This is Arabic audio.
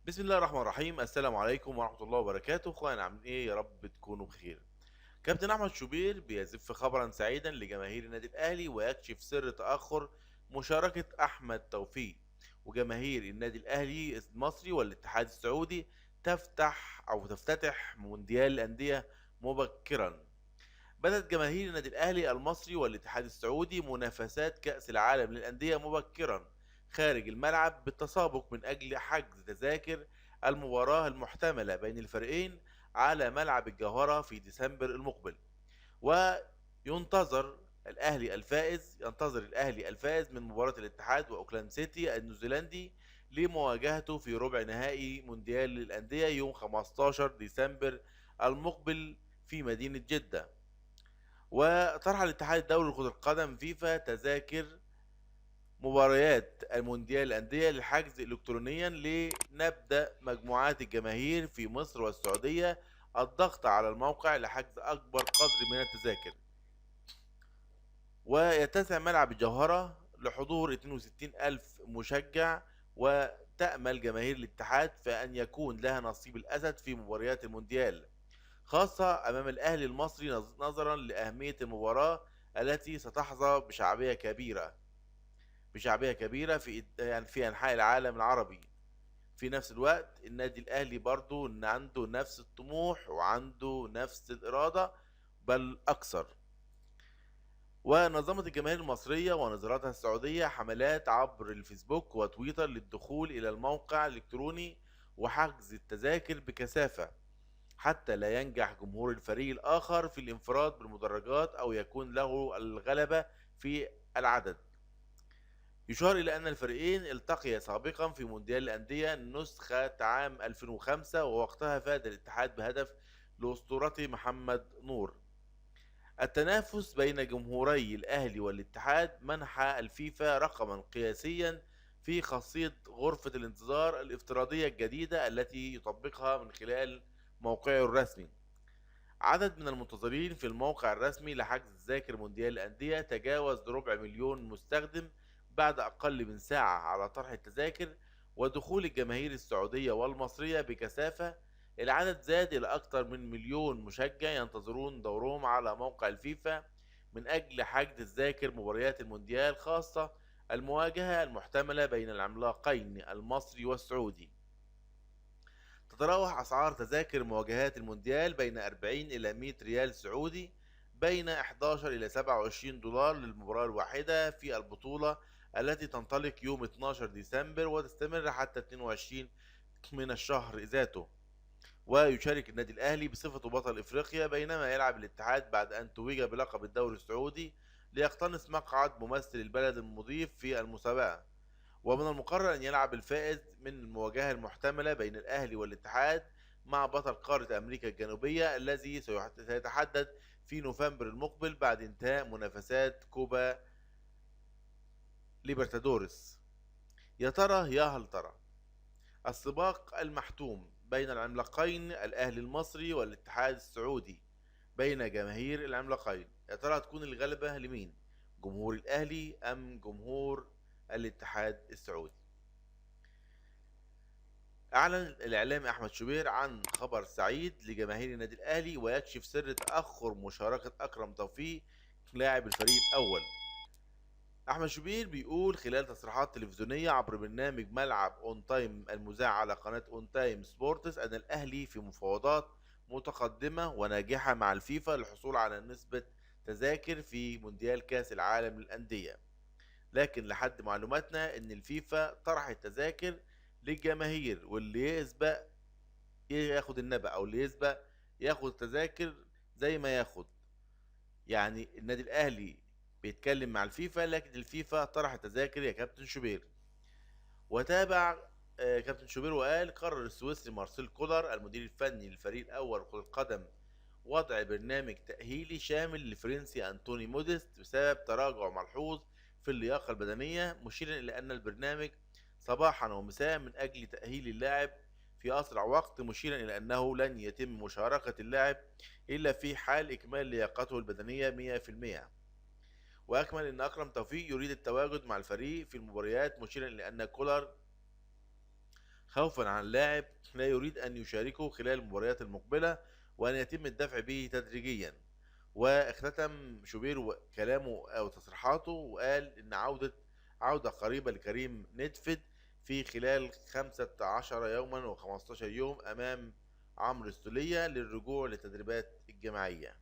بسم الله الرحمن الرحيم. السلام عليكم ورحمة الله وبركاته. اخوانا عاملين ايه؟ يا رب تكونوا بخير. كابتن احمد شوبير بيزف خبرا سعيدا لجماهير النادي الاهلي ويكشف سر تأخر مشاركة احمد توفيق وجماهير النادي الاهلي المصري والاتحاد السعودي تفتتح مونديال الاندية مبكرا. بدأت جماهير النادي الأهلي المصري والاتحاد السعودي منافسات كأس العالم للأندية مبكرا خارج الملعب بالتسابق من أجل حجز تذاكر المباراة المحتملة بين الفريقين على ملعب الجوهرة في ديسمبر المقبل. وينتظر ينتظر الأهلي الفائز من مباراة الاتحاد وأوكلاند سيتي النيوزيلندي لمواجهته في ربع نهائي مونديال للأندية يوم 15 ديسمبر المقبل في مدينة جدة. وطرح الاتحاد الدولي لكرة القدم فيفا تذاكر مباريات المونديال الأندية للحجز إلكترونيا لنبدأ مجموعات الجماهير في مصر والسعودية الضغط على الموقع لحجز أكبر قدر من التذاكر. ويتسع ملعب الجوهرة لحضور 62 ألف مشجع، وتأمل جماهير الاتحاد في أن يكون لها نصيب الأسد في مباريات المونديال، خاصة أمام الأهلي المصري نظرا لأهمية المباراة التي ستحظى بشعبية كبيرة في أنحاء العالم العربي. في نفس الوقت النادي الأهلي برضو إن عنده نفس الطموح وعنده نفس الإرادة بل أكثر. ونظمت الجماهير المصرية ونظيرتها السعودية حملات عبر الفيسبوك وتويتر للدخول إلى الموقع الإلكتروني وحجز التذاكر بكثافة حتى لا ينجح جمهور الفريق الآخر في الانفراد بالمدرجات أو يكون له الغلبة في العدد. يشار إلى أن الفريقين التقيا سابقا في مونديال الأندية نسخة عام 2005، ووقتها فاز الاتحاد بهدف لأسطورته محمد نور. التنافس بين جمهوري الأهلي والاتحاد منح الفيفا رقما قياسيا في خاصية غرفة الانتظار الافتراضية الجديدة التي يطبقها من خلال موقعه الرسمي. عدد من المنتظرين في الموقع الرسمي لحجز تذاكر مونديال الأندية تجاوز ربع مليون مستخدم بعد أقل من ساعة على طرح التذاكر ودخول الجماهير السعودية والمصرية بكثافة. العدد زاد إلى أكثر من مليون مشجع ينتظرون دورهم على موقع الفيفا من أجل حجز تذاكر مباريات المونديال، خاصة المواجهة المحتملة بين العملاقين المصري والسعودي. تتراوح أسعار تذاكر مواجهات المونديال بين 40 إلى 100 ريال سعودي، بين 11 إلى 27 دولار للمباراة الواحدة في البطولة التي تنطلق يوم 12 ديسمبر وتستمر حتى 22 من الشهر ذاته. ويشارك النادي الأهلي بصفته بطل إفريقيا بينما يلعب الاتحاد بعد أن توج بلقب الدوري السعودي ليقتنص مقعد ممثل البلد المضيف في المسابقة. ومن المقرر أن يلعب الفائز من المواجهة المحتملة بين الأهلي والاتحاد مع بطل قارة أمريكا الجنوبية الذي سيتحدد في نوفمبر المقبل بعد انتهاء منافسات كوبا ليبرتادوريس. يا هل ترى السباق المحتوم بين العملاقين الأهلي المصري والاتحاد السعودي بين جماهير العملاقين، يا ترى هتكون الغلبة لمين؟ جمهور الأهلي أم جمهور الاتحاد السعودي؟ أعلن الإعلامي أحمد شوبير عن خبر سعيد لجماهير النادي الأهلي ويكشف سر تأخر مشاركة أكرم توفيق لاعب الفريق الأول. أحمد شوبير بيقول خلال تصريحات تلفزيونية عبر برنامج ملعب أون تايم المذاع على قناة أون تايم سبورتس أن الأهلي في مفاوضات متقدمة وناجحة مع الفيفا للحصول على نسبة تذاكر في مونديال كأس العالم للأندية، لكن لحد معلوماتنا ان الفيفا طرح التذاكر للجماهير واللي يسبق ياخد النبأ او اللي يسبق ياخد التذاكر زي ما ياخد. يعني النادي الاهلي بيتكلم مع الفيفا لكن الفيفا طرح التذاكر يا كابتن شوبير. وتابع كابتن شوبير وقال قرر السويسري مارسيل كولر المدير الفني للفريق الاول لكرة القدم وضع برنامج تأهيلي شامل للفرنسي أنتوني موديست بسبب تراجع ملحوظ في اللياقة البدنية، مشيرا إلى أن البرنامج صباحا ومساء من أجل تأهيل اللاعب في أسرع وقت، مشيرا إلى أنه لن يتم مشاركة اللاعب إلا في حال إكمال لياقته البدنية 100%. وأكمل أن أكرم توفيق يريد التواجد مع الفريق في المباريات، مشيرا إلى أن كولر خوفا عن اللاعب لا يريد أن يشاركه خلال المباريات المقبلة، وأن يتم الدفع به تدريجيا. واختتم شوبير كلامه أو تصريحاته وقال إن عودة قريبة لكريم نيدفيد في خلال 15 يوما و15 يوم أمام عمرو السولية للرجوع للتدريبات الجماعية.